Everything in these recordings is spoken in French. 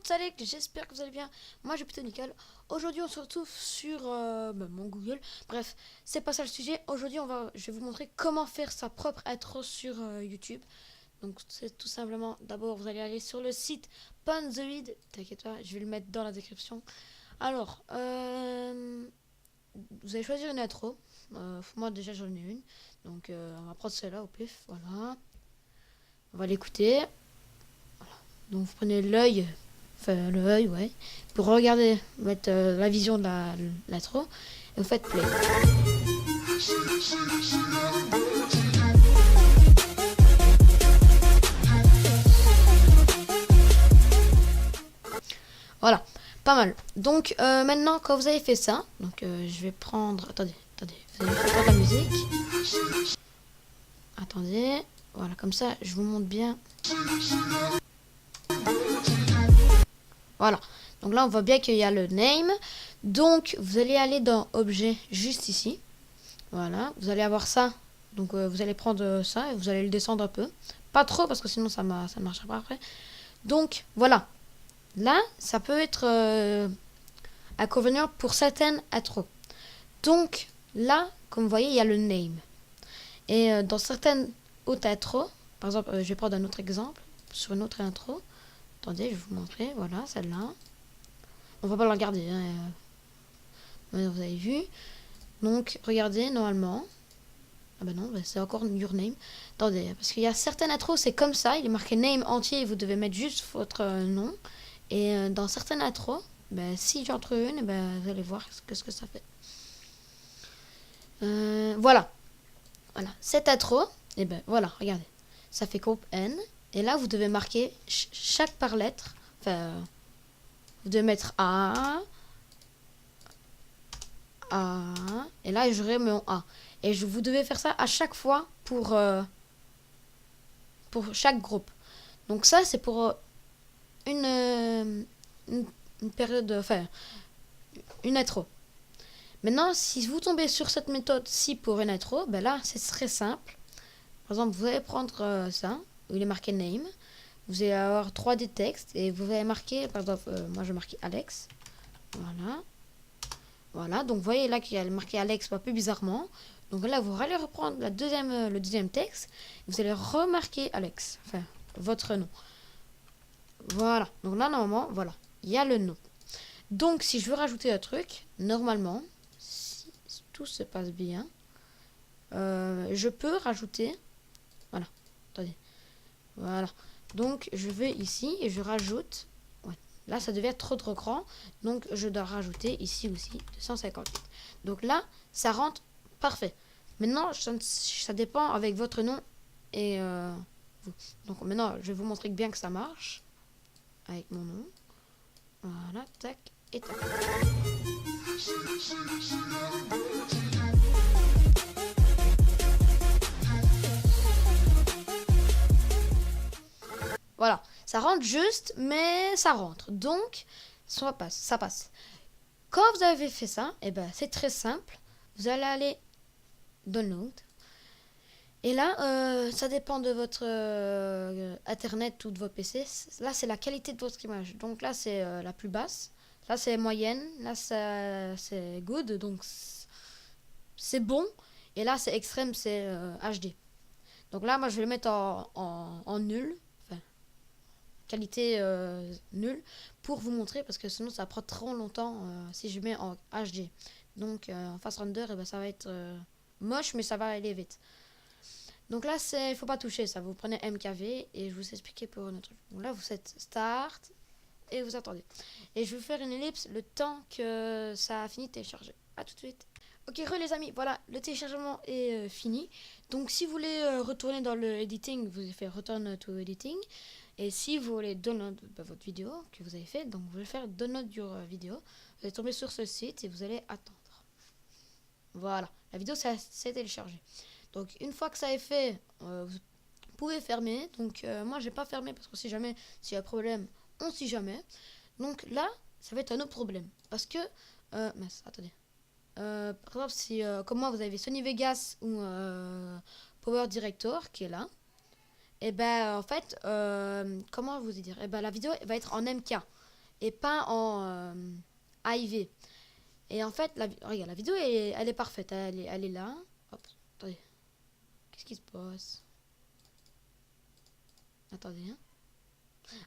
salut, j'espère que vous allez bien. Moi j'ai plutôt nickel. Aujourd'hui on se retrouve sur mon Google. Bref, c'est pas ça le sujet. Aujourd'hui je vais vous montrer comment faire sa propre intro sur YouTube. Donc c'est tout simplement, d'abord vous allez aller sur le site Panzoid. T'inquiète pas, je vais le mettre dans la description. Alors, vous allez choisir une intro. Moi déjà j'en ai une. Donc on va prendre celle-là au pif. Voilà. On va l'écouter. Donc vous prenez l'œil, ouais, pour regarder, mettre la vision de l'intro, et vous faites play. Voilà, pas mal. Donc maintenant, quand vous avez fait ça, donc je vais prendre, attendez, vous allez prendre la musique. Attendez, voilà, comme ça, je vous montre bien. Voilà, donc là on voit bien qu'il y a le name. Donc vous allez aller dans objet juste ici. Voilà, vous allez avoir ça. Donc vous allez prendre ça et vous allez le descendre un peu. Pas trop parce que sinon ça ne marchera pas après. Donc voilà, là ça peut être inconvénient pour certaines intros. Donc là, comme vous voyez, il y a le name. Et dans certaines autres intros, par exemple, je vais prendre un autre exemple sur une autre intro. Attendez, je vais vous montrer. Voilà, celle-là. On va pas la regarder. Hein. Vous avez vu. Donc, regardez, normalement. Ah bah non, c'est encore your name. Attendez, parce qu'il y a certaines intros, c'est comme ça. Il est marqué name entier et vous devez mettre juste votre nom. Et dans certaines intros, si j'en trouve une, vous allez voir ce que ça fait. Voilà. Voilà. Cette intro, et voilà, regardez. Ça fait groupe N. Et là, vous devez marquer chaque par lettre. Enfin, vous devez mettre A. Et là, j'aurai mon A. Et vous devez faire ça à chaque fois pour chaque groupe. Donc ça, c'est pour une période, enfin, une intro. Maintenant, si vous tombez sur cette méthode-ci pour une intro, là, c'est très simple. Par exemple, vous allez prendre ça, où il est marqué name. Vous allez avoir 3D texte et vous allez marquer, par exemple, moi je vais marquer Alex. Voilà. Voilà, donc vous voyez là qu'il y a marqué Alex un peu bizarrement. Donc là, vous allez reprendre le deuxième texte. Vous allez remarquer Alex, enfin, votre nom. Voilà, donc là, normalement, voilà, il y a le nom. Donc, si je veux rajouter un truc, normalement, si tout se passe bien, je peux rajouter, voilà, attendez, voilà. Donc, je vais ici et je rajoute, ouais, là, ça devient trop grand. Donc, je dois rajouter ici aussi 258. Donc là, ça rentre parfait. Maintenant, ça dépend avec votre nom et vous. Donc, maintenant, je vais vous montrer bien que ça marche avec mon nom. Voilà, tac et tac. Voilà, ça rentre juste, mais ça rentre. Donc, ça passe. Quand vous avez fait ça, c'est très simple. Vous allez aller download. Et là, ça dépend de votre internet ou de votre PC. Là, c'est la qualité de votre image. Donc là, c'est la plus basse. Là, c'est moyenne. Là, c'est good. Donc, c'est bon. Et là, c'est extrême, c'est HD. Donc là, moi, je vais le mettre en nul. Enfin, qualité nulle. Pour vous montrer. Parce que sinon, ça prend trop longtemps si je mets en HD. Donc, en face render, ça va être moche, mais ça va aller vite. Donc là, il faut pas toucher ça. Vous prenez MKV et je vous expliquer pour un autre truc. Donc là, vous faites Start et vous attendez. Et je vais faire une ellipse le temps que ça a fini de télécharger. A tout de suite. Ok, les amis, voilà, le téléchargement est fini. Donc si vous voulez retourner dans le editing, vous allez faire Return to Editing. Et si vous voulez download votre vidéo que vous avez fait, donc vous allez faire Download your vidéo. Vous allez tomber sur ce site et vous allez attendre. Voilà, la vidéo s'est téléchargée. Donc une fois que ça est fait, vous pouvez fermer. Donc moi j'ai pas fermé parce que si jamais s'il y a un problème, on sait jamais. Donc là, ça va être un autre problème. Parce que, attendez. Par exemple, si comme moi vous avez Sony Vegas ou Power Director qui est là. Et en fait, comment vous dire, la vidéo va être en MK. et pas en AIV. Et en fait, regarde, la vidéo, elle est parfaite. Elle est là. Hop, attendez. Qu'est-ce qui se passe? Attendez, hein.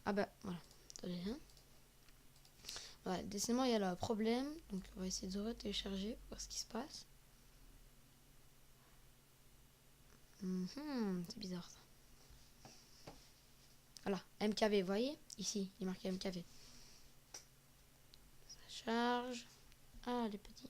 Ah bah, voilà. Attendez, hein. Ouais, décidément, il y a le problème. Donc, on va essayer de retélécharger pour voir ce qui se passe. C'est bizarre, ça. Voilà, MKV, vous voyez? Ici, il est marqué MKV. Ça charge. Ah, les petits.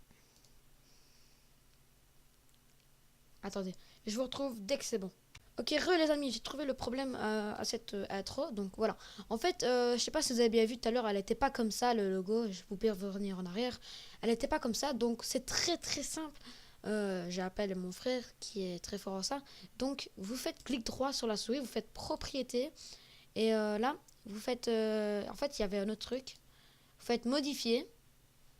Attendez, je vous retrouve dès que c'est bon. Ok, les amis, j'ai trouvé le problème à cette intro. Donc voilà. En fait, je sais pas si vous avez bien vu tout à l'heure, elle n'était pas comme ça, le logo. Je vous peux revenir en arrière. Elle n'était pas comme ça. Donc c'est très très simple. J'appelle mon frère qui est très fort en ça. Donc vous faites clic droit sur la souris, vous faites propriété. Et là, vous faites... en fait, il y avait un autre truc. Vous faites modifier.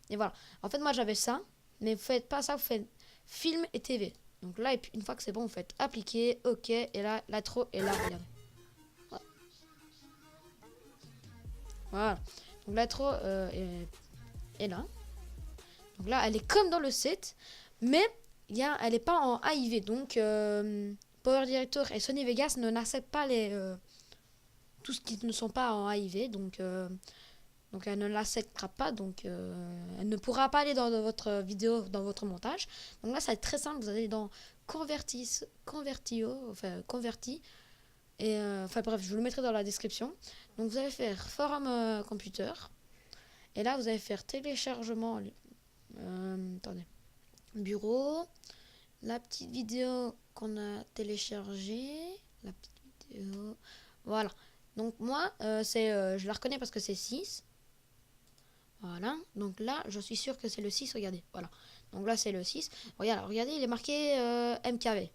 Et voilà. En fait, moi j'avais ça. Mais vous faites pas ça, vous faites film et TV. Donc là, et puis une fois que c'est bon, vous faites appliquer, ok, et là, l'intro est là, regardez. Voilà. Donc l'intro est là. Donc là, elle est comme dans le set, mais elle n'est pas en AIV. Donc Power Director et Sony Vegas n'acceptent pas tout ce qui ne sont pas en AIV. Donc elle ne l'acceptera pas, donc elle ne pourra pas aller dans votre vidéo, dans votre montage. Donc là, ça va être très simple, vous allez dans Convertio, enfin Converti, et enfin bref, je vous le mettrai dans la description. Donc vous allez faire Forum Computer, et là vous allez faire téléchargement, attendez, bureau, la petite vidéo qu'on a téléchargée, la petite vidéo, voilà. Donc moi, je la reconnais parce que c'est 6. Voilà, donc là, je suis sûr que c'est le 6, regardez, voilà. Donc là, c'est le 6. Regardez, il est marqué MKV.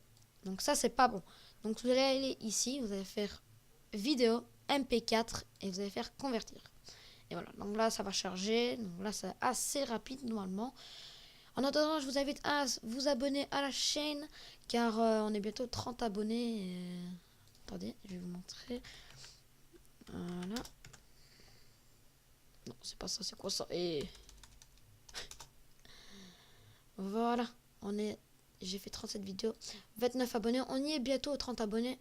Donc ça, c'est pas bon. Donc vous allez aller ici, vous allez faire vidéo MP4 et vous allez faire convertir. Et voilà, donc là, ça va charger. Donc là, c'est assez rapide normalement. En attendant, je vous invite à vous abonner à la chaîne car on est bientôt 30 abonnés. Attendez, je vais vous montrer. Voilà. Non, c'est pas ça, c'est quoi ça? Et voilà, j'ai fait 37 vidéos, 29 abonnés, on y est bientôt aux 30 abonnés.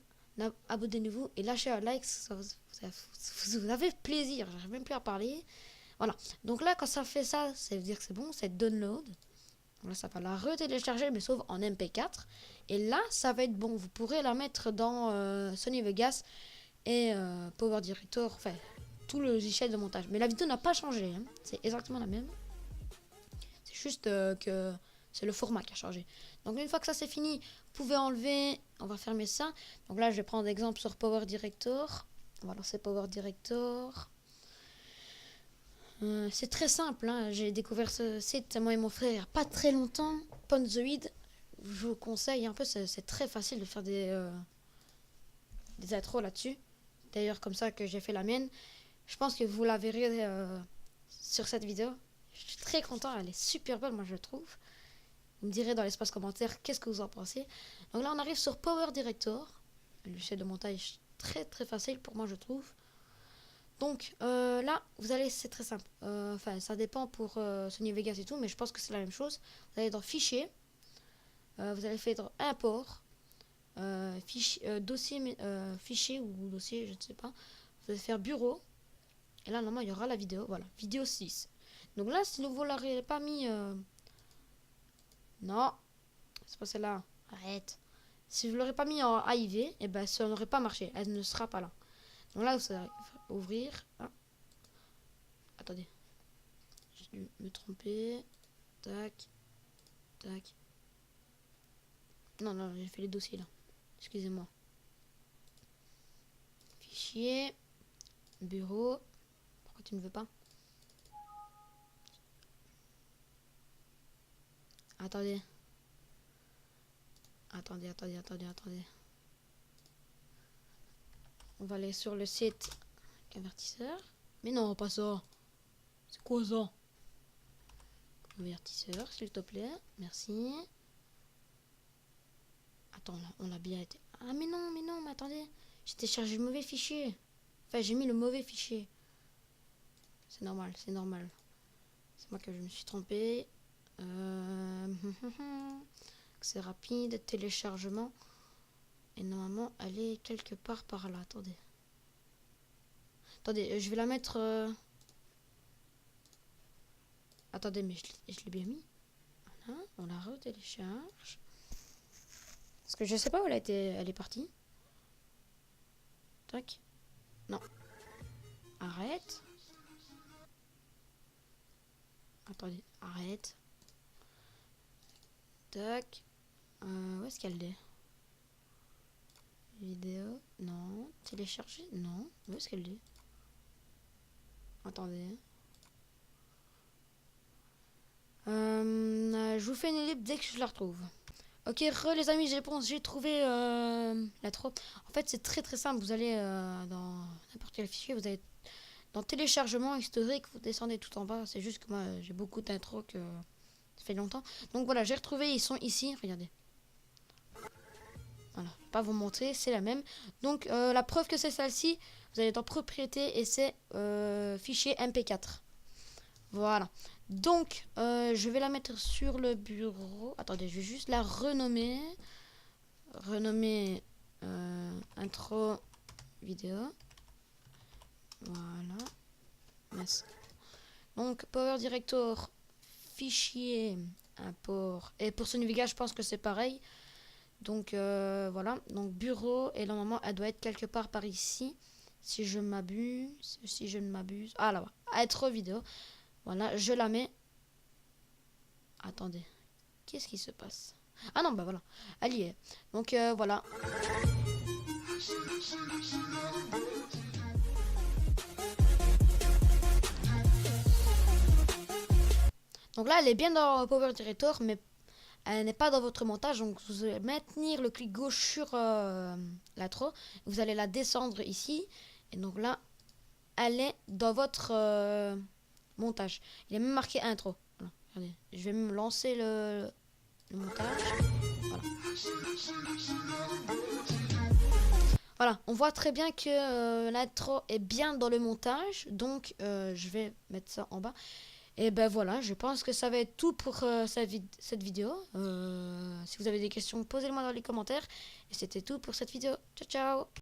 Abonnez-vous et lâchez un like, vous avez plaisir, j'arrive même plus à parler. Voilà, donc là quand ça fait ça, ça veut dire que c'est bon, c'est download. Donc là ça va la retélécharger mais sauf en MP4. Et là ça va être bon, vous pourrez la mettre dans Sony Vegas et Power Director, enfin tout le logiciel de montage. Mais la vidéo n'a pas changé, hein. C'est exactement la même. C'est juste que c'est le format qui a changé. Donc une fois que ça c'est fini, vous pouvez enlever, on va fermer ça. Donc là je vais prendre exemple sur Power Director. On va lancer Power Director. C'est très simple, hein. J'ai découvert ce site, moi et mon frère, il n'y a pas très longtemps. Ponzoid, je vous conseille un peu, c'est très facile de faire des intros là-dessus. D'ailleurs comme ça que j'ai fait la mienne. Je pense que vous la verrez sur cette vidéo. Je suis très content, elle est super belle, moi je trouve. Vous me direz dans l'espace commentaire qu'est-ce que vous en pensez. Donc là on arrive sur Power Director. Le logiciel de montage très très facile pour moi je trouve. Donc là vous allez, c'est très simple. Enfin ça dépend pour Sony Vegas et tout, mais je pense que c'est la même chose. Vous allez dans Fichier. Vous allez faire Import. Dossier, fichier ou dossier, je ne sais pas. Vous allez faire Bureau. Et là normalement il y aura la vidéo. Voilà, vidéo 6. Donc là si vous ne l'aurez pas mis... Non, c'est pas celle-là. Arrête. Si je ne l'aurais pas mis en AIV, eh ben, ça n'aurait pas marché. Elle ne sera pas là. Donc là, vous allez ouvrir. Ah. Attendez. J'ai dû me tromper. Tac. Tac. Non, non, j'ai fait les dossiers là. Excusez-moi. Fichier. Bureau. Pourquoi tu ne veux pas? Attendez. Attendez. On va aller sur le site convertisseur. Mais non, pas ça. C'est quoi ça? Convertisseur, s'il te plaît. Merci. Attends, là, on a bien été... Ah, mais non, mais attendez. J'ai téléchargé le mauvais fichier. Enfin, j'ai mis le mauvais fichier. C'est normal, c'est normal. C'est moi que je me suis trompé. C'est rapide, téléchargement. Et normalement, elle est quelque part par là. Attendez. Attendez, je vais la mettre... Attendez, mais je l'ai bien mis. Voilà, on la retélécharge. Parce que je sais pas où elle est partie. Tac. Non. Arrête. Attendez, arrête. Tac. Où est-ce qu'elle est? Vidéo. Non. Télécharger. Non. Où est-ce qu'elle est? Attendez. Je vous fais une lib dès que je la retrouve. Ok, les amis, j'ai trouvé la trop. En fait, c'est très très simple. Vous allez dans n'importe quel fichier, vous allez dans téléchargement historique, vous descendez tout en bas. C'est juste que moi, j'ai beaucoup d'intros que ça fait longtemps. Donc voilà, j'ai retrouvé, ils sont ici. Regardez. Voilà, pas vous montrer, c'est la même. Donc la preuve que c'est celle-ci, vous allez dans propriété et c'est fichier MP4. Voilà. Donc je vais la mettre sur le bureau. Attendez, je vais juste la renommer. Renommer intro vidéo. Voilà. Merci. Donc Power Director, fichier, import. Et pour ce navigage, je pense que c'est pareil. Donc voilà, donc bureau, et normalement elle doit être quelque part par ici, si je m'abuse, ah là-bas, intro vidéo, voilà, je la mets, attendez, qu'est-ce qui se passe? Ah non, bah voilà, elle y est, donc voilà. Donc là elle est bien dans Power Director, mais elle n'est pas dans votre montage, donc vous allez maintenir le clic gauche sur l'intro, vous allez la descendre ici, et donc là, elle est dans votre montage. Il est même marqué intro. Voilà, regardez, je vais me lancer le montage. Voilà. Voilà, on voit très bien que l'intro est bien dans le montage, donc je vais mettre ça en bas. Et ben voilà, je pense que ça va être tout pour cette vidéo. Si vous avez des questions, posez-les-moi dans les commentaires. Et c'était tout pour cette vidéo. Ciao, ciao!